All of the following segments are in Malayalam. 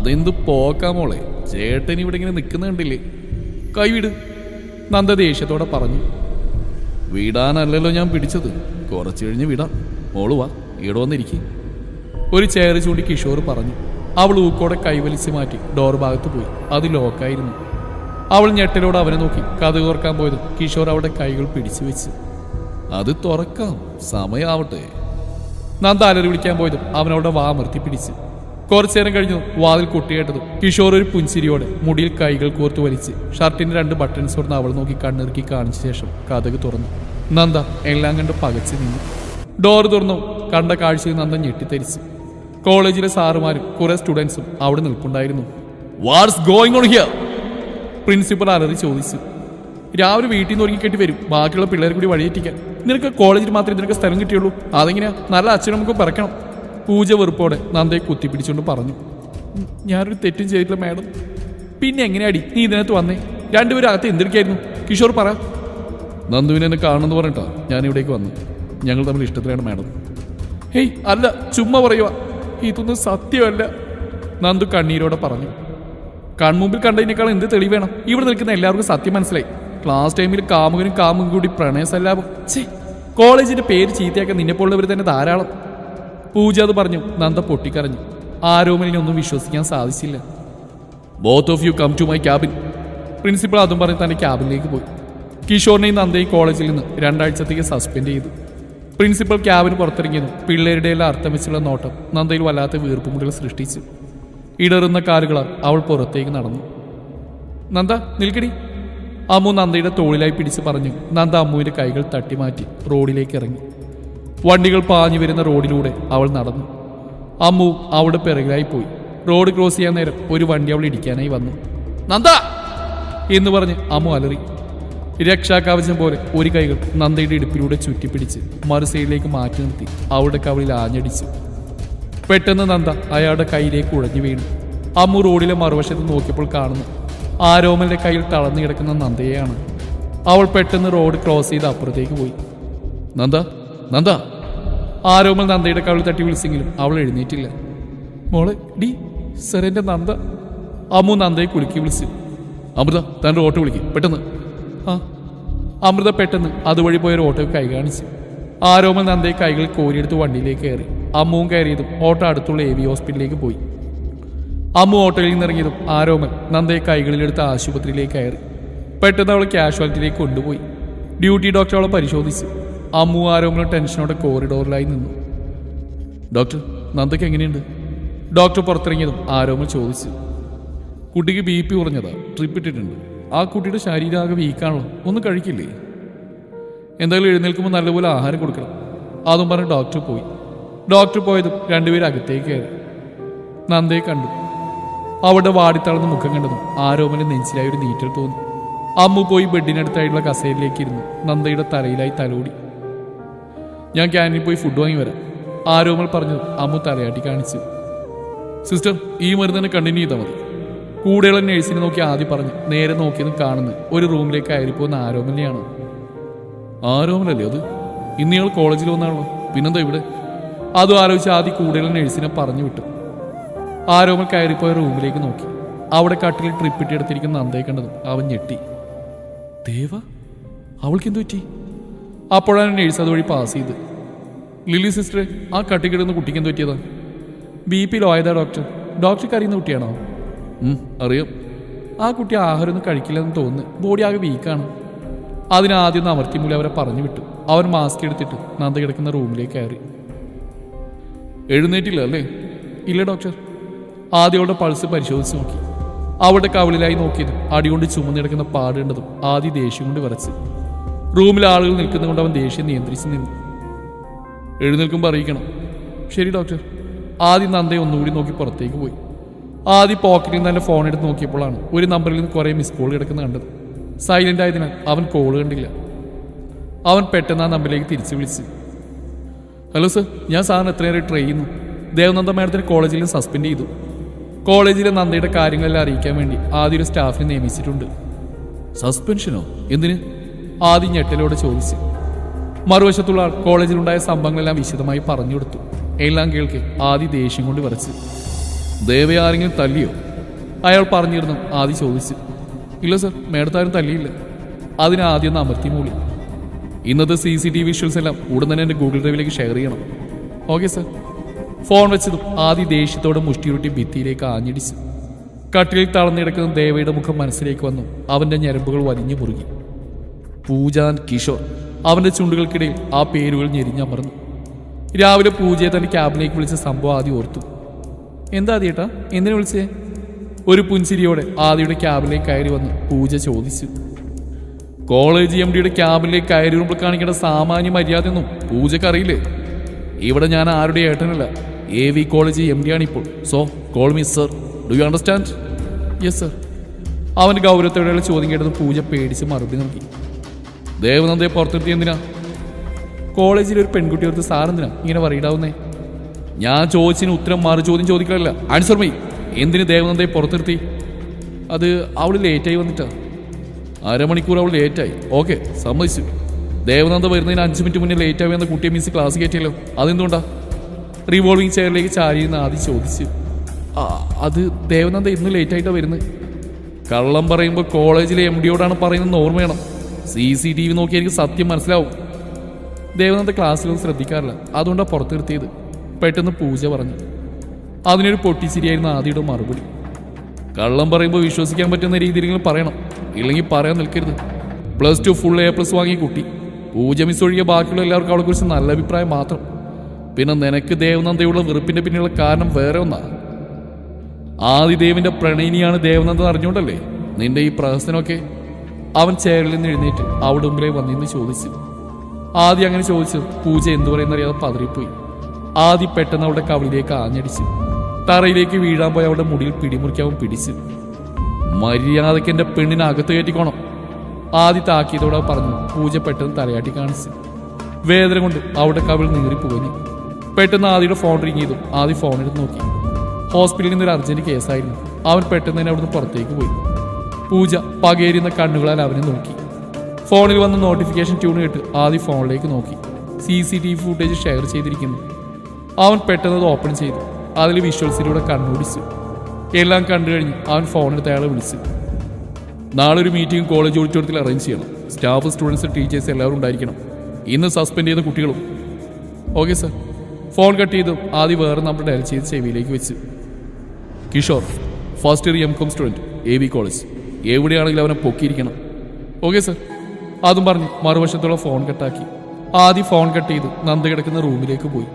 അതെന്ത് പോക്കാമോളെ, ചേട്ടൻ ഇവിടെ ഇങ്ങനെ നിൽക്കുന്ന കണ്ടില്ലേ? കൈവിട്, നന്ദ ദേഷ്യത്തോടെ പറഞ്ഞു. വിടാനല്ലല്ലോ ഞാൻ പിടിച്ചത്, കുറച്ചു കഴിഞ്ഞ് വിടാം. മോള് വാ, ഇവിടെ വന്നിരിക്കും. ഒരു ചെയർ ചൂണ്ടി കിഷോർ പറഞ്ഞു. അവൾ ഊക്കോടെ കൈവലിച്ച് മാറ്റി ഡോർ ഭാഗത്ത് പോയി. അത് ലോക്കായിരുന്നു. അവൾ ഞെട്ടലോടെ അവനെ നോക്കി കഥ തുറക്കാൻ പോയത് കിഷോർ അവിടെ കൈകൾ പിടിച്ചു വെച്ച്. അത് തുറക്കാം, സമയാവട്ടെ. നന്ദ അലറി വിളിക്കാൻ പോയതും അവനവിടെ വാമർത്തി പിടിച്ച്. കുറച്ചു നേരം കഴിഞ്ഞു വാതിൽ കൊട്ടിയേട്ടതും കിഷോർ ഒരു പുഞ്ചിരിയോടെ മുടിയിൽ കൈകൾ കോർത്ത് വലിച്ച് ഷർട്ടിന്റെ 2 ബട്ടൺസ് തുറന്ന് അവൾ നോക്കി കണ്ണിറുക്കി കാണിച്ച ശേഷം കഥക് തുറന്നു. നന്ദ എല്ലാം കണ്ട് പകച്ചു നിന്നു. ഡോർ തുറന്നു. കണ്ട കാഴ്ചയിൽ നന്ദ ഞെട്ടിത്തരിച്ചു. കോളേജിലെ സാറുമാരും കുറെ സ്റ്റുഡൻസും അവിടെ നിൽപ്പുണ്ടായിരുന്നു. What's going on here? Principal അലറി ചോദിച്ചു. രാവിലെ വീട്ടിൽ നിന്ന് ഒരുങ്ങിക്കെട്ടി വരും, ബാക്കിയുള്ള പിള്ളേരെ കൂടി വഴിയേറ്റിക്കാൻ. നിനക്ക് കോളേജിൽ മാത്രമേ നിനക്ക് സ്ഥലം കിട്ടിയുള്ളൂ, അതെങ്ങനെയാ? നല്ല അച്ഛനും നമുക്ക് പിറക്കണം. പൂജ വെറുപ്പോടെ നന്ദയെ കുത്തിപ്പിടിച്ചുകൊണ്ട് പറഞ്ഞു. ഞാനൊരു തെറ്റും ചെയ്തിട്ടില്ല മാഡം. പിന്നെ എങ്ങനെയാടി നീ ഇതിനകത്ത് വന്നേ? രണ്ടുപേരും അകത്ത് എന്തിരിക്കായിരുന്നു? കിഷോർ പറ. നന്ദുവിനെ എന്നെ കാണുമെന്ന് പറഞ്ഞിട്ടാ ഞാൻ ഇവിടേക്ക് വന്നു. ഞങ്ങൾ തമ്മിൽ ഇഷ്ടത്തിലാണ് മാഡം. ഹേയ് അല്ല, ചുമ്മാ പറയുക, ഇതൊന്നും സത്യമല്ല. നന്ദു കണ്ണീരോടെ പറഞ്ഞു. കൺമുമ്പിൽ കണ്ടതിനേക്കാൾ എന്ത് തെളിവ് വേണം? ഇവിടെ നിൽക്കുന്ന എല്ലാവർക്കും സത്യം മനസ്സിലായി. ക്ലാസ് ടൈമിൽ കാമുകനും കൂടി പ്രണയസല്ലാപം. കോളേജിന്റെ പേര് ചീത്തയാക്കാൻ നിന്നെപ്പോലുള്ളവർ തന്നെ ധാരാളം. പൂജ അത് പറഞ്ഞു. നന്ദ പൊട്ടിക്കരഞ്ഞു. ആരോമലിനൊന്നും വിശ്വസിക്കാൻ സാധിച്ചില്ല. Both of you come to my cabin. Principal അതും പറഞ്ഞ് തന്റെ ക്യാബിനിലേക്ക് പോയി. കിഷോറിനെയും നന്ദയും കോളേജിൽ നിന്ന് 2 ആഴ്ചത്തേക്ക് സസ്പെൻഡ് ചെയ്തു. പ്രിൻസിപ്പൽ ക്യാബിന് പുറത്തിറങ്ങിയതും പിള്ളേരുടെ എല്ലാം അർത്ഥം വെച്ചുള്ള നോട്ടം നന്ദയിൽ വല്ലാത്ത വീർപ്പുമുട്ടുകൾ സൃഷ്ടിച്ചു. ഇടറുന്ന കാലുകളാൽ അവൾ പുറത്തേക്ക് നടന്നു. നന്ദ നിൽക്കടി, അമ്മു നന്ദയുടെ തോളിലായി പിടിച്ച് പറഞ്ഞു. നന്ദ അമ്മുവിന്റെ കൈകൾ തട്ടിമാറ്റി റോഡിലേക്ക് ഇറങ്ങി. വണ്ടികൾ പാഞ്ഞു വരുന്ന റോഡിലൂടെ അവൾ നടന്നു. അമ്മു അവളുടെ പിറകിലായി പോയി. റോഡ് ക്രോസ് ചെയ്യാൻ നേരം ഒരു വണ്ടി അവൾ ഇടിക്കാനായി വന്നു. നന്ദ എന്ന് പറഞ്ഞ് അമ്മു അലറി. രക്ഷാകവചം പോലെ ഒരു കൈകൾ നന്ദയുടെ ഇടുപ്പിലൂടെ ചുറ്റിപ്പിടിച്ച് മറു സൈഡിലേക്ക് മാറ്റി നിർത്തി അവളുടെ കവിളിൽ ആഞ്ഞടിച്ചു. പെട്ടെന്ന് നന്ദ അയാളുടെ കൈയിലേക്ക് ഉഴഞ്ഞു വീണു. അമ്മു റോഡിലെ മറുവശത്ത് നോക്കിയപ്പോൾ കാണുന്നു ആരോമലിന്റെ കയ്യിൽ തളർന്നു കിടക്കുന്ന നന്ദയെയാണ്. അവൾ പെട്ടെന്ന് റോഡ് ക്രോസ് ചെയ്ത് അപ്പുറത്തേക്ക് പോയി. നന്ദ നന്ദ. ആരോമൽ നന്ദയുടെ കവിളിൽ തട്ടി വിളിച്ചെങ്കിലും അവൾ എഴുന്നേറ്റില്ല. മോളെ ഡി സർ, എന്റെ നന്ദ. അമ്മു നന്ദയെ കുലുക്കി വിളിച്ചു. അമൃത തൻ്റെ ഓട്ടോ വിളിക്കും പെട്ടെന്ന്. ആ. അമൃത പെട്ടെന്ന് അതുവഴി പോയൊരു ഓട്ടോ കൈ കാണിച്ചു. ആരോമൽ നന്ദയെ കൈകൾ കോരിയെടുത്ത് വണ്ടിയിലേക്ക് കയറി. അമ്മുവും കയറിയതും ഓട്ടോ അടുത്തുള്ള AV ഹോസ്പിറ്റലിലേക്ക് പോയി. അമ്മു ഓട്ടോയിൽ നിന്നിറങ്ങിയതും ആരോമൽ നന്ദയെ കൈകളിലെടുത്ത് ആശുപത്രിയിലേക്ക് കയറി. പെട്ടെന്ന് അവൾ കാഷ്വാലിറ്റിയിലേക്ക് കൊണ്ടുപോയി. ഡ്യൂട്ടി ഡോക്ടർ അവളെ പരിശോധിച്ചു. അമ്മു ആരോമലും ടെൻഷനോടെ കോറിഡോറിലായി നിന്നു. ഡോക്ടർ, നന്ദയ്ക്ക് എങ്ങനെയുണ്ട്? ഡോക്ടർ പുറത്തിറങ്ങിയതും ആരോമൽ ചോദിച്ചു. കുട്ടിക്ക് BP കുറഞ്ഞതാ, ട്രിപ്പ് ഇട്ടിട്ടുണ്ട്. ആ കുട്ടിയുടെ ശരീരമാകെ വീക്കാണല്ലോ, ഒന്നും കഴിക്കില്ലേ? എന്തായാലും എഴുന്നേൽക്കുമ്പോൾ നല്ലപോലെ ആഹാരം കൊടുക്കണം. അതും പറഞ്ഞ് ഡോക്ടർ പോയി. ഡോക്ടർ പോയതും രണ്ടുപേരും അകത്തേക്ക് കയറി. നന്ദയെ കണ്ടു. അവളുടെ വാടിത്തളർന്ന മുഖം കണ്ടതും ആരോമലിന്റെ നെഞ്ചിലായി ഒരു നീറ്റൽ തോന്നി. അമ്മു പോയി ബെഡിനടുത്തായിട്ടുള്ള കസേരയിലേക്ക് ഇരുന്നു. നന്ദയുടെ തലയിലായി തലോടി. ഞാൻ ക്യാൻറ്റീനിൽ പോയി ഫുഡ് വാങ്ങി വരാം, ആരോമൽ പറഞ്ഞതും അമ്മു തലയാട്ടി കാണിച്ചു. സിസ്റ്റർ, ഈ മരുന്ന് തന്നെ കണ്ടിന്യൂ ചെയ്താൽ മതി. കൂടെയുള്ള നേഴ്സിനെ നോക്കി ആദ്യം പറഞ്ഞു. നേരെ നോക്കിയതും കാണുന്നത് ഒരു റൂമിലേക്ക് കയറിപ്പോകുന്ന ആരോമലിനെയാണ്. ആരോമലല്ലേ അത്? ഇന്ന് ഇയാൾ കോളേജിൽ വന്നാണല്ലോ, പിന്നെന്താ ഇവിടെ? അതും ആലോചിച്ച് ആദ്യം കൂടെയുള്ള നേഴ്സിനെ പറഞ്ഞു വിട്ടു. ആരോമൽ കയറിപ്പോയ റൂമിലേക്ക് നോക്കി. അവിടെ കട്ടിലിൽ ട്രിപ്പ് ഇട്ടെടുത്തിരിക്കുന്ന നന്ദയെ കണ്ടതും അവൻ ഞെട്ടി. ദേവ, അവൾക്ക് എന്തു പറ്റി? അപ്പോഴാണ് നേഴ്സ് അതുവഴി പാസ് ചെയ്ത്. ലിലി സിസ്റ്ററെ, ആ കട്ടിക്കിടുന്ന കുട്ടിക്ക് എന്ത് പറ്റിയതാ? BP ലോ ആയതാ ഡോക്ടർ. ഡോക്ടർക്ക് അറിയുന്ന കുട്ടിയാണോ? അറിയാം. ആ കുട്ടി ആഹാരമൊന്നും കഴിക്കില്ലെന്ന് തോന്നുന്നു, ബോഡി ആകെ വീക്കാണ്. അതിനാദ്യം ഒന്ന് അമർത്തിമൂലം അവരെ പറഞ്ഞു വിട്ടു. അവൻ മാസ്ക് എടുത്തിട്ട് നന്ദ കിടക്കുന്ന റൂമിലേക്ക് കയറി. എഴുന്നേറ്റില്ല അല്ലേ? ഇല്ല ഡോക്ടർ. ആദ്യം അവളുടെ പൾസ് പരിശോധിച്ച് നോക്കി. അവളുടെ കവിളിലായി നോക്കിയതും അടികൊണ്ട് ചുമന്നിടക്കുന്ന പാടേണ്ടതും ആദ്യം ദേഷ്യം കൊണ്ട് വിറച്ച്. റൂമിൽ ആളുകൾ നിൽക്കുന്നതുകൊണ്ട് അവൻ ദേഷ്യം നിയന്ത്രിച്ച് നിന്നു. എഴുന്നേൽക്കുമ്പോൾ അറിയിക്കണം. ശരി ഡോക്ടർ. ആദ്യം നന്ദയെ ഒന്നുകൂടി നോക്കി പുറത്തേക്ക് പോയി. ആദ്യം പോക്കറ്റിൽ നിന്ന് തന്നെ ഫോൺ എടുത്ത് നോക്കിയപ്പോഴാണ് ഒരു നമ്പറിൽ നിന്ന് കുറേ മിസ് കോൾ കിടക്കുന്ന കണ്ടത്. സൈലന്റ് ആയതിനാൽ അവൻ കോൾ കണ്ടില്ല. അവൻ പെട്ടെന്ന് ആ നമ്പറിലേക്ക് തിരിച്ചു വിളിച്ചു. ഹലോ സർ, ഞാൻ സാറിന് എത്രയേറെ ട്രൈ ചെയ്യുന്നു. ദേവനന്ദ മാഡത്തിന് കോളേജിൽ നിന്ന് സസ്പെൻഡ് ചെയ്തു. കോളേജിലെ നന്ദയുടെ കാര്യങ്ങളെല്ലാം അറിയിക്കാൻ വേണ്ടി ആദ്യം ഒരു സ്റ്റാഫിനെ നിയമിച്ചിട്ടുണ്ട്. സസ്പെൻഷനോ? എന്തിന്? ആദ്യം ഞെട്ടലോടെ ചോദിച്ചു. മറുവശത്തുള്ള ആൾ കോളേജിലുണ്ടായ സംഭവങ്ങളെല്ലാം വിശദമായി പറഞ്ഞു കൊടുത്തു. എല്ലാം കേൾക്കെ ആദ്യം ദേഷ്യം കൊണ്ട് വിറച്ചു. ദേവയെ ആരെങ്കിലും തല്ലിയോ? അയാൾ പറഞ്ഞിരുന്നു ആദ്യം ചോദിച്ചു. ഇല്ല സർ, മേഡത്താരും തല്ലിയില്ല. അതിന് ആദ്യം ഒന്ന് അമർത്തി മൂളി. ഇന്നത്തെ CCTV വിഷ്വൽസ് എല്ലാം ഉടൻ തന്നെ എൻ്റെ ഗൂഗിൾ ഡ്രൈവിലേക്ക് ഷെയർ ചെയ്യണം. Okay sir. ഫോൺ വെച്ചതും ആദ്യം ദേഷ്യത്തോടെ മുഷ്ടിയുരുട്ടി ഭിത്തിയിലേക്ക് ആഞ്ഞിടിച്ചു. കട്ടിലിൽ തളർന്നിടക്കുന്ന ദേവയുടെ മുഖം മനസ്സിലേക്ക് വന്നു. അവൻ്റെ ഞരമ്പുകൾ വലിഞ്ഞു മുറുകി. പൂജാൻ കിഷോർ. അവൻ്റെ ചുണ്ടുകൾക്കിടയിൽ ആ പേരുകൾ ഞെരിഞ്ഞമർന്നു. രാവിലെ പൂജയെ തന്റെ ക്യാബിലേക്ക് വിളിച്ച സംഭവം ആദ്യം ഓർത്തു. എന്താ ആദ്യേട്ടാ, എന്തിനു വിളിച്ചേ? ഒരു പുഞ്ചിരിയോടെ ആദ്യയുടെ ക്യാബിലേക്ക് കയറി വന്ന് പൂജ ചോദിച്ചു. കോളേജ് MDയുടെ ക്യാബിലേക്ക് കയറി വരുമ്പോൾ കാണിക്കേണ്ട സാമാന്യ മര്യാദയൊന്നും പൂജക്കറിയില്ലേ? ഇവിടെ ഞാൻ ആരുടെ ഏട്ടനല്ല, AV കോളേജ് MD ആണിപ്പോൾ. So call me sir. Do you understand? Yes sir. അവൻ്റെ ഗൗരവത്തോടെയുള്ള ചോദ്യം കേട്ടത് പൂജ പേടിച്ച് മറുപടി നൽകി. ദേവനന്ദയെ പുറത്തെടുത്തി എന്തിനാ? കോളേജിൽ ഒരു പെൺകുട്ടിയോർത്ത് സാറെന്തിനാ ഇങ്ങനെ പറയിടാവുന്നേ? ഞാൻ ചോദിച്ചതിന് ഉത്തരം മാറി ചോദ്യം ചോദിക്കാറില്ല. Answer me. എന്തിന് ദേവനന്ദയെ പുറത്തെടുത്തി? അത് അവൾ ലേറ്റായി വന്നിട്ടാ. അരമണിക്കൂർ അവൾ ലേറ്റായി. ഓക്കെ, സമ്മതിച്ചു. ദേവനന്ദ വരുന്നതിന് 5 മിനിറ്റ് മുന്നേ ലേറ്റായി എന്ന കുട്ടിയെ മിസ് ക്ലാസ് കയറ്റിയല്ലോ, അതെന്തുകൊണ്ടാ? റിവോൾവിംഗ് ചെയറിലേക്ക് ചാരിയെന്ന് ആദ്യം ചോദിച്ചു. അത് ദേവനന്ദ ഇന്ന് ലേറ്റായിട്ടാണ് വരുന്നത്. കള്ളം പറയുമ്പോൾ കോളേജിലെ MDയോടാണ് പറയുന്നത് ഓർമ്മ വേണം. CCTV നോക്കി എനിക്ക് സത്യം മനസ്സിലാവും. ദേവനന്ദ ക്ലാസ്സിലൊന്നും ശ്രദ്ധിക്കാറില്ല, അതുകൊണ്ടാണ് പുറത്ത് നിർത്തിയത്. പെട്ടെന്ന് പൂജ പറഞ്ഞു. അതിനൊരു പൊട്ടിച്ചിരിയായിരുന്നു ആദ്യയുടെ മറുപടി. കള്ളം പറയുമ്പോൾ വിശ്വസിക്കാൻ പറ്റുന്ന രീതിയിലെങ്കിലും പറയണം, ഇല്ലെങ്കിൽ പറയാൻ നിൽക്കരുത്. +2 ഫുൾ A+ വാങ്ങിയ കുട്ടി. പൂജ മിസ് ഒഴികെ ബാക്കിയുള്ള എല്ലാവർക്കും അവളെക്കുറിച്ച് നല്ല അഭിപ്രായം മാത്രം. പിന്നെ നിനക്ക് ദേവനന്ദയുള്ള വെറുപ്പിന്റെ പിന്നിലുള്ള കാരണം വേറെ ഒന്നാ. ആദിദേവിന്റെ പ്രണയിനിയാണ് ദേവനന്ദ അറിഞ്ഞുകൊണ്ടല്ലേ നിന്റെ ഈ പ്രഹസനമൊക്കെ? അവൻ ചെയറിൽ നിന്ന് എഴുന്നേറ്റ് അവിടെ മുമ്പിലേ വന്നിന്ന് ചോദിച്ചു. ആദ്യം അങ്ങനെ ചോദിച്ചു പൂജ എന്തു പറയുന്നറിയാതെ പതറിപ്പോയി. ആദ്യം പെട്ടെന്ന് അവളുടെ കവിളിലേക്ക് ആഞ്ഞടിച്ചു. തറയിലേക്ക് വീഴാൻ പോയി അവളുടെ മുടിയിൽ പിടിമുറിക്കാവും പിടിച്ചു. മര്യാദയ്ക്ക് എൻ്റെ പെണ്ണിനെ അകത്ത് കയറ്റിക്കോണം. ആദ്യ താക്കിയതോടെ പറഞ്ഞു. പൂജ പെട്ടെന്ന് തലയാട്ടി കാണിച്ചു. വേദന കൊണ്ട് അവളുടെ കവിൾ നീറിപ്പോയി. പെട്ടെന്ന് ആദ്യയുടെ ഫോൺ റിങ് ചെയ്തു. ആദ്യം ഫോൺ എടുത്ത് നോക്കി. ഹോസ്പിറ്റലിൽ നിന്നൊരു അർജന്റ് കേസായിരുന്നു. അവൻ പെട്ടെന്ന് തന്നെ അവിടുന്ന് പുറത്തേക്ക് പോയി. പൂജ പകേരുന്ന കണ്ണുകളാൽ അവനെ നോക്കി. ഫോണിൽ വന്ന നോട്ടിഫിക്കേഷൻ ട്യൂൺ കേട്ട് ആദ്യം ഫോണിലേക്ക് നോക്കി. CCTV ഫുട്ടേജ് ഷെയർ ചെയ്തിരിക്കുന്നു. അവൻ പെട്ടെന്ന് അത് ഓപ്പൺ ചെയ്തു. അതിൽ വിഷ്വൽസിലൂടെ കണ്ണോടിച്ചു. എല്ലാം കണ്ടു കഴിഞ്ഞ് അവൻ ഫോണെടുത്ത് അയാളെ വിളിച്ചു. നാളെ ഒരു മീറ്റിംഗ് കോളേജ് ഓഡിറ്റോറിയത്തിൽ അറേഞ്ച് ചെയ്യണം. സ്റ്റാഫ്, സ്റ്റുഡൻസ്, ടീച്ചേഴ്സ് എല്ലാവരും ഉണ്ടായിരിക്കണം. ഇന്ന് സസ്പെൻഡ് ചെയ്ത കുട്ടികളും. Okay sir. ഫോൺ കട്ട് ചെയ്തു. ആദ്യം വേറെ നമ്മൾ ഡയൽ ചെയ്ത് ചെവിയിലേക്ക് വെച്ച്. Kishore, first year MCOM student, AV college. എവിടെയാണെങ്കിലും അവനെ പൊക്കിയിരിക്കണം. Okay sir. അതും പറഞ്ഞ് മറുവശത്തുള്ള ഫോൺ കട്ടാക്കി. ആദ്യം ഫോൺ കട്ട് ചെയ്ത് നന്ദ കിടക്കുന്ന റൂമിലേക്ക് പോയി.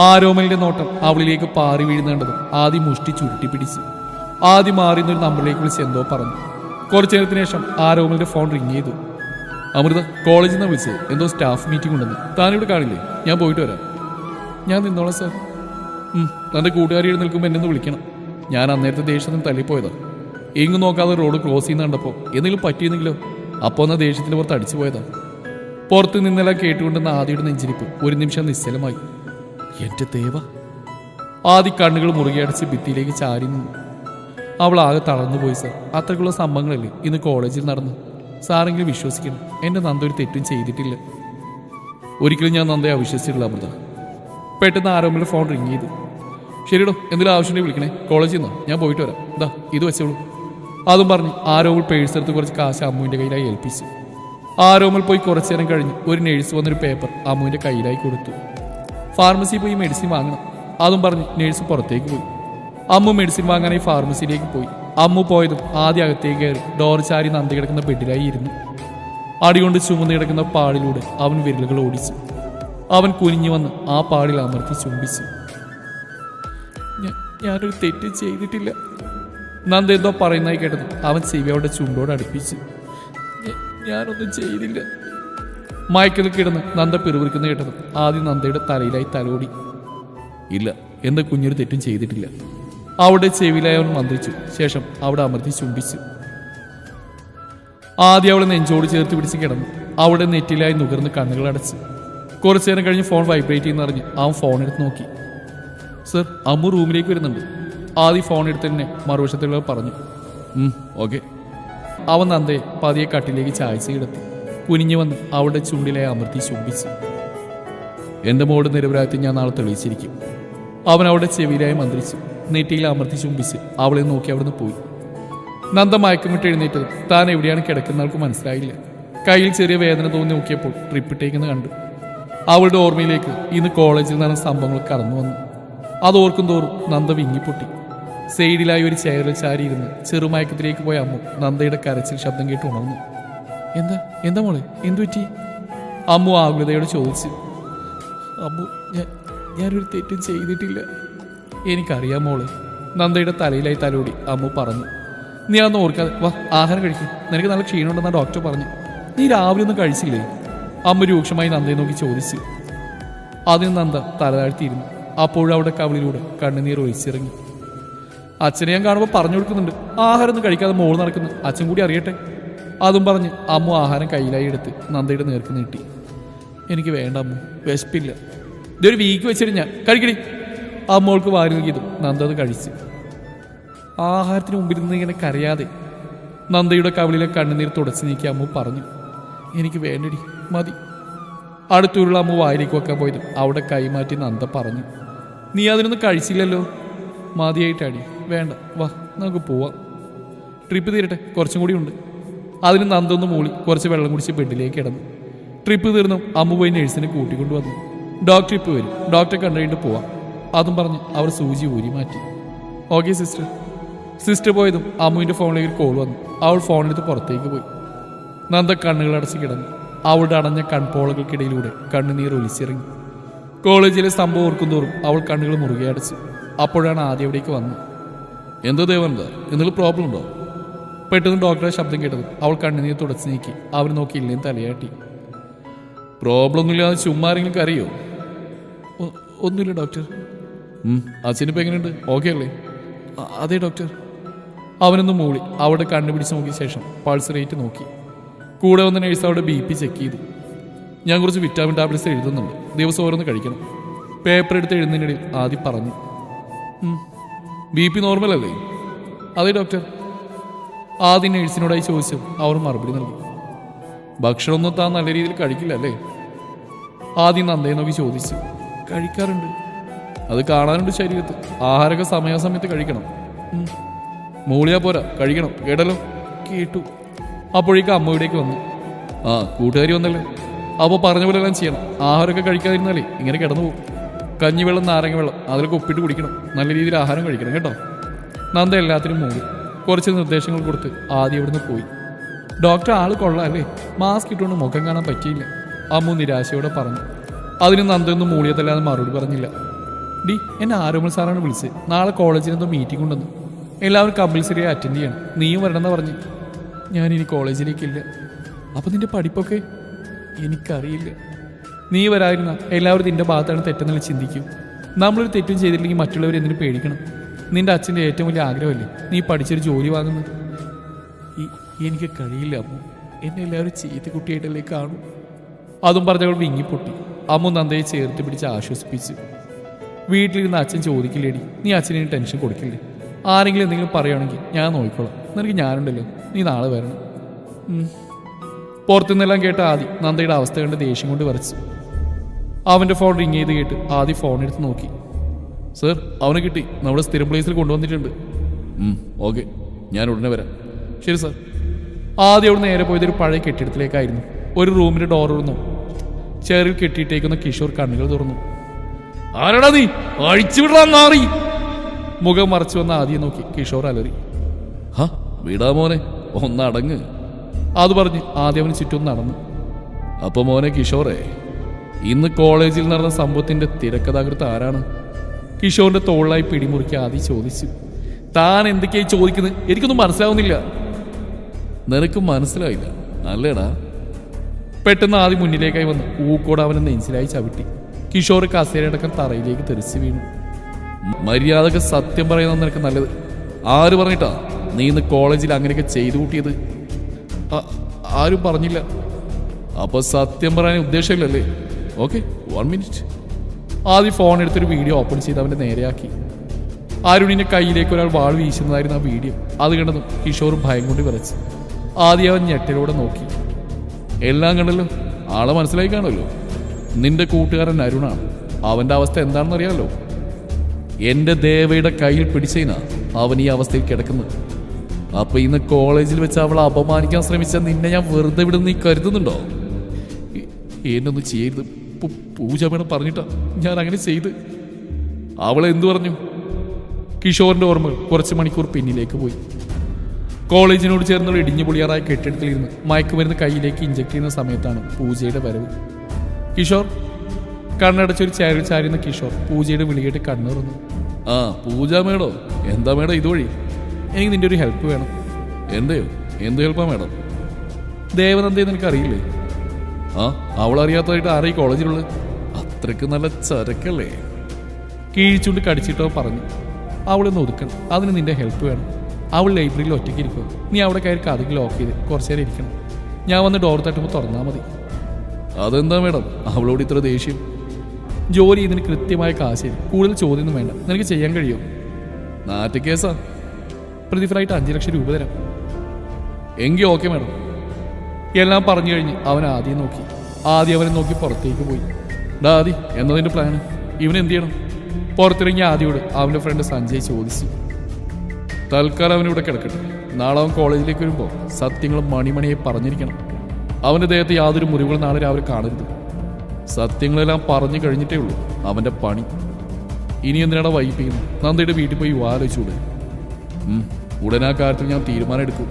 ആരോമലിന്റെ നോട്ടം അവളിലേക്ക് പാറി വീഴുന്നേണ്ടത് ആദ്യം മുഷ്ടി ചുരുട്ടി പിടിച്ചു. ആദ്യം മാറിയെന്നൊരു നമ്പറിലേക്ക് വിളിച്ച് എന്തോ പറഞ്ഞു. കുറച്ചു നേരത്തിന് ശേഷം ആരോമലിന്റെ ഫോൺ റിങ് ചെയ്തു. അമൃത, കോളേജിൽ നിന്ന് വിളിച്ചത്. എന്തോ സ്റ്റാഫ് മീറ്റിംഗ് ഉണ്ടെന്ന്. താനിവിടെ കാണില്ലേ? ഞാൻ പോയിട്ട് വരാം. ഞാൻ നിന്നോളാം സാർ. തൻ്റെ കൂട്ടുകാരി എഴുന്നേൽക്കുമ്പോൾ എന്നെ ഒന്ന് വിളിക്കണം. ഞാൻ അന്നേരത്തെ ദേഷ്യത്തിന് തള്ളിപ്പോയതാ. എങ്ങും നോക്കാതെ റോഡ് ക്രോസ് ചെയ്യുന്ന കണ്ടപ്പോൾ എന്തെങ്കിലും പറ്റിയെന്നെങ്കിലോ? അപ്പോൾ ഒന്ന് ദേഷ്യത്തിന് പുറത്ത് അടിച്ചു പോയതാ. പുറത്ത് നിന്നെല്ലാം കേട്ടുകൊണ്ടെന്ന ആദ്യയുടെ നെഞ്ചിരിപ്പ് ഒരു നിമിഷം നിശ്ചലമായി. എൻ്റെ ദേവ. ആദ്യ കണ്ണുകൾ മുറുകെ അടച്ച് ഭിത്തിയിലേക്ക് ചാരി നിന്നു. അവൾ ആകെ തളർന്നുപോയി സാർ. അത്രയ്ക്കുള്ള സംഭവങ്ങളല്ലേ ഇന്ന് കോളേജിൽ നടന്നു. സാറെങ്കിലും വിശ്വസിക്കണം, എൻ്റെ നന്ദ ഒരു തെറ്റും ചെയ്തിട്ടില്ല. ഒരിക്കലും ഞാൻ നന്ദയെ അവിശ്വസിച്ചിട്ടില്ല അമൃത. പെട്ടെന്ന് ആരോമലിന്റെ ഫോൺ റിങ് ചെയ്തു. ശരിടോ, എന്തെങ്കിലും ആവശ്യമുണ്ടെങ്കിൽ വിളിക്കണേ. കോളേജിൽ നിന്നോ? ഞാൻ പോയിട്ട് വരാം. ഇതാ ഇത് വെച്ചോളൂ. അതും പറഞ്ഞ് ആരോമൽ പേഴ്സെടുത്ത് കുറച്ച് കാശ് അമ്മുവിൻ്റെ കയ്യിലായി ഏൽപ്പിച്ചു. ആരോമൽ പോയി കുറച്ചു നേരം കഴിഞ്ഞ് ഒരു നേഴ്സ് വന്നൊരു പേപ്പർ അമ്മുവിൻ്റെ കയ്യിലായി കൊടുത്തു. ഫാർമസി പോയി മെഡിസിൻ വാങ്ങണം. അതും പറഞ്ഞ് നേഴ്സ് പുറത്തേക്ക് പോയി. അമ്മു മെഡിസിൻ വാങ്ങാനായി ഫാർമസിയിലേക്ക് പോയി. അമ്മു പോയതും ആദ്യം അകത്തേക്ക് കയറി ഡോർ ചാരി നന്ദി കിടക്കുന്ന ബെഡിലായി ഇരുന്നു. അടികൊണ്ട് ചുമന്ന് കിടക്കുന്ന പാടിലൂടെ അവൻ വിരലുകൾ ഓടിച്ചു. അവൻ കുനിഞ്ഞു വന്ന് ആ പാടിൽ അമർത്തി ചുംബിച്ചു. ഞാനൊരു തെറ്റ് ചെയ്തിട്ടില്ല. നന്ദ എന്തോ പറയുന്നതായി കേട്ടത് അവൻ ചെവി അവളുടെ ചുണ്ടോട് അടുപ്പിച്ചു. ഞാനൊന്നും ചെയ്തില്ല. മയക്കലിൽ കിടന്ന് നന്ദ പിറുപിറുക്കുന്ന കേട്ടത് ആദ്യം നന്ദയുടെ തലയിലായി തലോടി. ഇല്ല, എൻ്റെ കുഞ്ഞൊരു തെറ്റും ചെയ്തിട്ടില്ല. അവിടെ ചെവിയിലായി അവൻ മന്ത്രിച്ചു. ശേഷം അവിടെ അമർത്തി ചുംബിച്ചു. ആദ്യം അവളെ നെഞ്ചോട് ചേർത്ത് പിടിച്ച് കിടന്നു. അവിടെ നെറ്റിലായി നുകർന്ന് കണ്ണുകൾ അടച്ചു. കുറച്ചു നേരം കഴിഞ്ഞ് ഫോൺ വൈബ്രേറ്റ് ചെയ്യുന്നറിഞ്ഞ് അവൻ ഫോൺ എടുത്ത് നോക്കി. സർ, അമ്മു റൂമിലേക്ക് വരുന്നുണ്ട്. ആദ്യം ഫോൺ എടുത്ത് തന്നെ മറുവശത്തുള്ള പറഞ്ഞു. ഓക്കെ. അവൻ നന്ദയെ പതിയെ കട്ടിലേക്ക് ചായച്ച് കിടത്തി. കുനിഞ്ഞു വന്ന് അവളുടെ ചുണ്ടിലായി അമർത്തി ചുംബിച്ചു. എൻ്റെ മോളുടെ നിരപരാധിത്വം ഞാൻ നാളെ തെളിയിച്ചിരിക്കും. അവൻ അവിടെ ചെവിയിലായി മന്ത്രിച്ചു. നെറ്റിയിൽ അമർത്തി ചുംബിച്ച് അവളെ നോക്കി അവിടുന്ന് പോയി. നന്ദ മയക്കമിട്ട് എഴുന്നേറ്റത് താൻ എവിടെയാണ് കിടക്കുന്ന ആൾക്ക് മനസ്സിലായില്ല. കയ്യിൽ ചെറിയ വേദന തോന്നി നോക്കിയപ്പോൾ ട്രിപ്പിട്ടേക്കെന്ന് കണ്ടു. അവളുടെ ഓർമ്മയിലേക്ക് ഇന്ന് കോളേജിൽ നടന്ന സംഭവങ്ങൾ കടന്നു വന്നു. അത് ഓർക്കും തോറും നന്ദ വിങ്ങിപ്പൊട്ടി. സൈഡിലായി ഒരു ചെയറിൽ ചാരിയിരുന്ന് ചെറുമയക്കത്തിലേക്ക് പോയ അമ്മു നന്ദയുടെ കരച്ചിൽ ശബ്ദം കേട്ട് ഉണർന്നു. എന്താ എന്താ മോളെ, എന്തു പറ്റി? അമ്മു ആകുലതയോട് ചോദിച്ചു. അമ്മു, ഞാനൊരു തെറ്റും ചെയ്തിട്ടില്ല. എനിക്കറിയാം മോളെ, നന്ദയുടെ തലയിലായി തലോടി അമ്മു പറഞ്ഞു. നീ അതൊന്നും ഓർക്കാതെ വാ, ആഹാരം കഴിക്കും. നിനക്ക് നല്ല ക്ഷീണമുണ്ടെന്നാണ് ഡോക്ടർ പറഞ്ഞു. നീ രാവിലെ ഒന്നും കഴിച്ചില്ലേ? അമ്മ രൂക്ഷമായി നന്ദയെ നോക്കി ചോദിച്ചു. അതിന് നന്ദ തല താഴ്ത്തിയിരുന്നു. അപ്പോഴവിടെ കവിളിലൂടെ കണ്ണുനീർ ഒഴിച്ചിറങ്ങി. അച്ഛനെ ഞാൻ കാണുമ്പോൾ പറഞ്ഞു കൊടുക്കുന്നുണ്ട്, ആഹാരം ഒന്നും കഴിക്കാതെ മോള് നടക്കുന്നു, അച്ഛൻ കൂടി അറിയട്ടെ. അതും പറഞ്ഞ് അമ്മു ആഹാരം കയ്യിലായി എടുത്ത് നന്ദയുടെ നേർക്ക് നീട്ടി. എനിക്ക് വേണ്ട അമ്മു, വിശപ്പില്ല. ഇതൊരു വീക്ക് വെച്ചിട്ട് ഞാൻ കഴിക്കടി. അമ്മോൾക്ക് വാരി നൽകിയതും നന്ദ അത് കഴിച്ച്. ആഹാരത്തിന് മുമ്പിൽ നിന്ന് ഇങ്ങനെ കരയാതെ നന്ദയുടെ കവിളിലെ കണ്ണുനീർ തുടച്ചു നീക്കി അമ്മു പറഞ്ഞു. എനിക്ക് വേണ്ടടി, മതി. അടുത്തുള്ള അമ്മു വായിലേക്ക് വെക്കാൻ പോയതും അവിടെ കൈമാറ്റി നന്ദ പറഞ്ഞു. നീ അതിനൊന്നും കഴിച്ചില്ലല്ലോ. മതിയായിട്ടാടി, വേണ്ട, വാ നമുക്ക് പോവാം. ട്രിപ്പ് തീരട്ടെ, കുറച്ചും കൂടി ഉണ്ട്. അതിന് നന്ദ ഒന്ന് മൂളി കുറച്ച് വെള്ളം കുടിച്ച് ബെഡിലേക്ക് കിടന്നു. ട്രിപ്പ് തീർന്നും അമ്മു പോയി നഴ്സിനെ കൂട്ടിക്കൊണ്ടുവന്നു. ഡോക്ടർ ഇപ്പോൾ വരും, ഡോക്ടറെ കണ്ടുകഴിഞ്ഞിട്ട് പോവാം. അതും പറഞ്ഞ് അവർ സൂചി ഊരി മാറ്റി. Okay sister. സിസ്റ്റർ പോയതും അമ്മുവിൻ്റെ ഫോണിലേക്ക് ഒരു കോൾ വന്നു. അവൾ ഫോണെടുത്ത് പുറത്തേക്ക് പോയി. നന്ദ കണ്ണുകളടച്ച് കിടന്നു. അവളുടെ അടഞ്ഞ കൺപോളകൾക്കിടയിലൂടെ കണ്ണുനീർ ഒലിച്ചിറങ്ങി. കോളേജിലെ സംഭവം ഓർക്കുന്തോറും അവൾ കണ്ണുകൾ മുറുകെ അടച്ചു. അപ്പോഴാണ് ആദ്യം അവിടേക്ക് വന്നത്. എന്താ ദേവനെന്താ, എന്തെങ്കിലും പ്രോബ്ലം ഉണ്ടോ? പെട്ടെന്ന് ഡോക്ടറെ ശബ്ദം കേട്ടത് അവൾ കണ്ണുനീർ തുടച്ച് നീക്കി അവർ നോക്കിയില്ലേന്ന് തലയാട്ടി. പ്രോബ്ലം ഒന്നുമില്ലാതെ ചുമ്മാ ആരെങ്കിലും അറിയോ? ഒന്നുമില്ല ഡോക്ടർ. അച്ഛനിപ്പോൾ എങ്ങനെയുണ്ട്, ഓക്കെ അല്ലേ? അതെ ഡോക്ടർ. അവനൊന്ന് മൂളി അവിടെ കണ്ണുപിടിച്ച് നോക്കിയ ശേഷം പൾസ് റേറ്റ് നോക്കി. കൂടെ വന്ന നേഴ്സ് അവിടെ BP ചെക്ക് ചെയ്തു. ഞാൻ കുറച്ച് വിറ്റാമിൻ ടാബ്ലറ്റ്സ് എഴുതുന്നുണ്ട്, ദിവസം ഓരോന്ന് കഴിക്കണം. പേപ്പർ എടുത്ത് എഴുതുന്നതിനിടയിൽ ആദ്യം പറഞ്ഞു. BP നോർമൽ അല്ലേ? അതെ ഡോക്ടർ. ആദ്യം നേഴ്സിനോടായി ചോദിച്ചു. അവർ മറുപടി നൽകി. ഭക്ഷണമൊന്നും താൻ നല്ല രീതിയിൽ കഴിക്കില്ല അല്ലേ? ആദ്യം നന്ദയെ നോക്കി ചോദിച്ചു. കഴിക്കാറുണ്ട്, അത് കാണാനുണ്ട് ശരീരത്ത്. ആഹാരമൊക്കെ സമയാസമയത്ത് കഴിക്കണം. മൂളിയാ പോരാ, കഴിക്കണം, കേട്ടല്ലോ? കേട്ടു. അപ്പോഴേക്കും അമ്മയിലേക്ക് വന്നു. ആ, കൂട്ടുകാരി വന്നല്ലേ? അപ്പോൾ പറഞ്ഞ പോലെ എല്ലാം ചെയ്യണം. ആഹാരമൊക്കെ കഴിക്കാതിരുന്നാലേ ഇങ്ങനെ കിടന്നു പോകും. കഞ്ഞിവെള്ളം, നാരങ്ങ വെള്ളം അതിലൊക്കെ ഉപ്പിട്ട് കുടിക്കണം. നല്ല രീതിയിൽ ആഹാരം കഴിക്കണം കേട്ടോ. നന്ദ എല്ലാത്തിനും മൂടി കുറച്ച് നിർദ്ദേശങ്ങൾ കൊടുത്ത് ആദ്യം ഇവിടുന്ന് പോയി. ഡോക്ടർ ആൾ കൊള്ളാം അല്ലേ? മാസ്ക് ഇട്ടുകൊണ്ട് മുഖം കാണാൻ പറ്റിയില്ല, അമ്മു നിരാശയോടെ പറഞ്ഞു. അതിന് നന്ദയൊന്നും മൂളിയതല്ലാതെ മറുപടി പറഞ്ഞില്ല. ഡി, എന്നെ ആരോമൽ സാറാണ് വിളിച്ചത്. നാളെ കോളേജിൽ എന്തോ മീറ്റിംഗ് ഉണ്ടെന്ന്. എല്ലാവരും കമ്പൽസറി അറ്റൻഡ് ചെയ്യണം. നീയും വരണമെന്ന് പറഞ്ഞു. ഞാനിനി കോളേജിലേക്കില്ല. അപ്പം നിന്റെ പഠിപ്പൊക്കെ? എനിക്കറിയില്ല. നീ വരാതിരുന്ന എല്ലാവരും നിന്റെ ഭാഗത്താണ് തെറ്റെന്നുള്ള ചിന്തിക്കും. നമ്മളൊരു തെറ്റും ചെയ്തില്ലെങ്കിൽ മറ്റുള്ളവർ എന്തിനു പേടിക്കണം? നിന്റെ അച്ഛൻ്റെ ഏറ്റവും വലിയ ആഗ്രഹമല്ലേ നീ പഠിച്ചൊരു ജോലി വാങ്ങുന്നത്? എനിക്ക് കഴിയില്ല അമ്മു, എന്നെ എല്ലാവരും ചീത്ത കുട്ടിയായിട്ടല്ലേ കാണും. അതും പറഞ്ഞവൾ വിങ്ങിപ്പൊട്ടി. അമ്മു നന്ദയെ ചേർത്ത് പിടിച്ച് ആശ്വസിപ്പിച്ചു. വീട്ടിലിരുന്ന് അച്ഛൻ ചോദിക്കില്ലേടി, നീ അച്ഛനെ ടെൻഷൻ കൊടുക്കില്ലേ? ആരെങ്കിലും എന്തെങ്കിലും പറയുകയാണെങ്കിൽ ഞാൻ നോക്കിക്കോളാം. നിനക്ക് ഞാനുണ്ടല്ലോ, നീ നാളെ വരണം. പുറത്തുനിന്നെല്ലാം കേട്ട ആദ്യം നന്ദയുടെ അവസ്ഥ കണ്ട് ദേഷ്യം കൊണ്ട് വരച്ചു. അവൻ്റെ ഫോൺ റിങ് ചെയ്ത് കേട്ട് ആദ്യം ഫോൺ എടുത്ത് നോക്കി. സർ, അവനെ കിട്ടി, നമ്മുടെ സ്ഥിരം പ്ലേസിൽ കൊണ്ടുവന്നിട്ടുണ്ട്. ഓക്കെ, ഞാൻ ഉടനെ വരാം. ശരി സാർ. ആദ്യം അവിടെ നേരെ പോയതൊരു പഴയ കെട്ടിടത്തിലേക്കായിരുന്നു. ഒരു റൂമിൻ്റെ ഡോർ തുറന്നു. ചെയറിൽ കെട്ടിയിട്ടേക്കുന്ന കിഷോർ കണ്ണുകൾ തുറന്നു. ആരാടാ നീ? അഴിച്ചുവിടാൻ മാറി. മുഖം മറച്ചു വന്ന ആദ്യം നോക്കി കിഷോർ അലറി. ഹാ, വിടാ മോനെ, ഒന്നടങ്ങ്. അത് പറഞ്ഞ് ആദ്യം അവന് ചുറ്റും നടന്നു. അപ്പൊ മോനെ കിഷോറെ, ഇന്ന് കോളേജിൽ നടന്ന സംഭവത്തിന്റെ തിരക്കഥാകൃത്ത് ആരാണ്? കിഷോറിന്റെ തോളിലായി പിടിമുറുക്കി ആദ്യം ചോദിച്ചു. താൻ എന്തൊക്കെയായി ചോദിക്കുന്നത്? എനിക്കൊന്നും മനസ്സിലാവുന്നില്ല. നിനക്ക് മനസ്സിലായില്ല അല്ലേടാ? പെട്ടെന്ന് ആദ്യം മുന്നിലേക്കായി വന്ന് ഊക്കോട് അവനെ നെഞ്ചിലായി ചവിട്ടി. കിഷോർ കസേരയടക്കം തറയിലേക്ക് തെറിച്ചു വീണു. മര്യാദക്ക് സത്യം പറയുന്നത് നിനക്ക് നല്ലത്. ആര് പറഞ്ഞിട്ടാ നീ ഇന്ന് കോളേജിൽ അങ്ങനെയൊക്കെ ചെയ്തു കൂട്ടിയത്? ആരും പറഞ്ഞില്ല. അപ്പൊ സത്യം പറയാൻ ഉദ്ദേശമില്ലല്ലേ? Okay, 1 minute. ആദ്യം ഫോൺ എടുത്തൊരു വീഡിയോ ഓപ്പൺ ചെയ്ത് അവൻ്റെ നേരെയാക്കി. അരുണിന്റെ കയ്യിലേക്ക് ഒരാൾ വാൾ വീശുന്നതായിരുന്നു ആ വീഡിയോ. അത് കണ്ടതും കിഷോർ ഭയം കൊണ്ട് വിറച്ചു. ആദ്യം അവൻ ഞെട്ടലോടെ നോക്കി. എല്ലാം കണ്ടല്ലോ, ആളെ മനസ്സിലായി കാണുമല്ലോ. നിന്റെ കൂട്ടുകാരൻ അരുണാണ്. അവൻ്റെ അവസ്ഥ എന്താണെന്ന് അറിയാമല്ലോ. എൻ്റെ ദേവയുടെ കയ്യിൽ പിടിച്ചതിനാ അവൻ ഈ അവസ്ഥയിൽ കിടക്കുന്നത്. അപ്പൊ ഇന്ന് കോളേജിൽ വെച്ച് അവളെ അപമാനിക്കാൻ ശ്രമിച്ച നിന്നെ ഞാൻ വെറുതെ വിടുന്ന നീ കരുതുന്നുണ്ടോ? എന്നൊന്നും ചെയ്യരുത്. പൂജ വേണം പറഞ്ഞിട്ടാ ഞാൻ അങ്ങനെ ചെയ്ത്. അവളെ എന്തു പറഞ്ഞു? കിഷോറിന്റെ ഓർമ്മകൾ കുറച്ച് മണിക്കൂർ പിന്നിലേക്ക് പോയി. കോളേജിനോട് ചേർന്നുള്ള ഇടിഞ്ഞു പൊളിയാറായ കെട്ടിടത്തിലിരുന്ന് മയക്കുമരുന്ന് കയ്യിലേക്ക് ഇഞ്ചക്ട് ചെയ്യുന്ന സമയത്താണ് പൂജയുടെ വരവ്. കിഷോർ കണ്ണടച്ചൊരു ചേരിൽ ചാരിയുന്ന കിഷോർ പൂജയുടെ വിളിയേട്ട് കണ്ണു തുറന്നു. ആ പൂജ മേഡോ, എന്താ മേഡം ഇതുവഴി? എനിക്ക് നിന്റെ ഒരു ഹെൽപ്പ് വേണം. എന്തെയോ? എന്ത് ഹെൽപ്പാ മേഡം? ദേവനന്ദയെ നിനക്ക് അറിയില്ലേ? ആ അവളറിയാത്തതായിട്ട് ആരാ ഈ കോളേജിലുള്ളത്? അത്രയ്ക്ക് നല്ല ചരക്കല്ലേ? കീഴിച്ചുകൊണ്ട് കടിച്ചിട്ടോ പറഞ്ഞു. അവളൊന്ന് ഒതുക്കണം, അതിന് നിന്റെ ഹെൽപ്പ് വേണം. അവൾ ലൈബ്രറിയിൽ ഒറ്റയ്ക്ക് ഇരിക്കും. നീ അവിടെ കയറി കഥയ്ക്ക് ലോക്ക് ചെയ്ത് കുറച്ചു നേരം ഇരിക്കണം. ഞാൻ വന്ന് ഡോർ തട്ടുമ്പോൾ തുറന്നാൽ മതി. അതെന്താ മേഡം അവളോട് ഇത്ര ദേഷ്യം? ജോലി ഇതിന് കൃത്യമായ കാശ്, കൂടുതൽ ചോദ്യമൊന്നും വേണ്ട. നിനക്ക് ചെയ്യാൻ കഴിയുമോ? നാറ്റുകേസാ. പ്രതിഫലമായിട്ട് 5 ലക്ഷം രൂപ തരാം. എങ്കിൽ ഓക്കെ മേഡം. എല്ലാം പറഞ്ഞു കഴിഞ്ഞ് അവൻ ആദ്യം നോക്കി. ആദ്യം അവനെ നോക്കി പുറത്തേക്ക് പോയി. ആദി എന്നതിൻ്റെ പ്ലാന്? ഇവനെന്ത് ചെയ്യണം? പുറത്തിറങ്ങി ആദ്യോട് അവൻ്റെ ഫ്രണ്ട് സഞ്ജയ് ചോദിച്ചു. തൽക്കാലം അവനിവിടെ കിടക്കട്ടെ. നാളെ അവൻ കോളേജിലേക്ക് വരുമ്പോൾ സത്യങ്ങൾ മണിമണിയെ പറഞ്ഞിരിക്കണം. അവൻ്റെ ദേഹത്ത് യാതൊരു മുറിവുകളും നാളെ രാവിലെ കാണരുത്. സത്യങ്ങളെല്ലാം പറഞ്ഞു കഴിഞ്ഞിട്ടേ ഉള്ളൂ അവൻ്റെ പണി. ഇനി എന്തിനാണ് വൈകിപ്പിക്കുന്നത്? നന്ദയുടെ വീട്ടിൽ പോയി ആലോചിച്ചൂടെ? ഉടനെ ആ കാര്യത്തിൽ ഞാൻ തീരുമാനം എടുക്കും.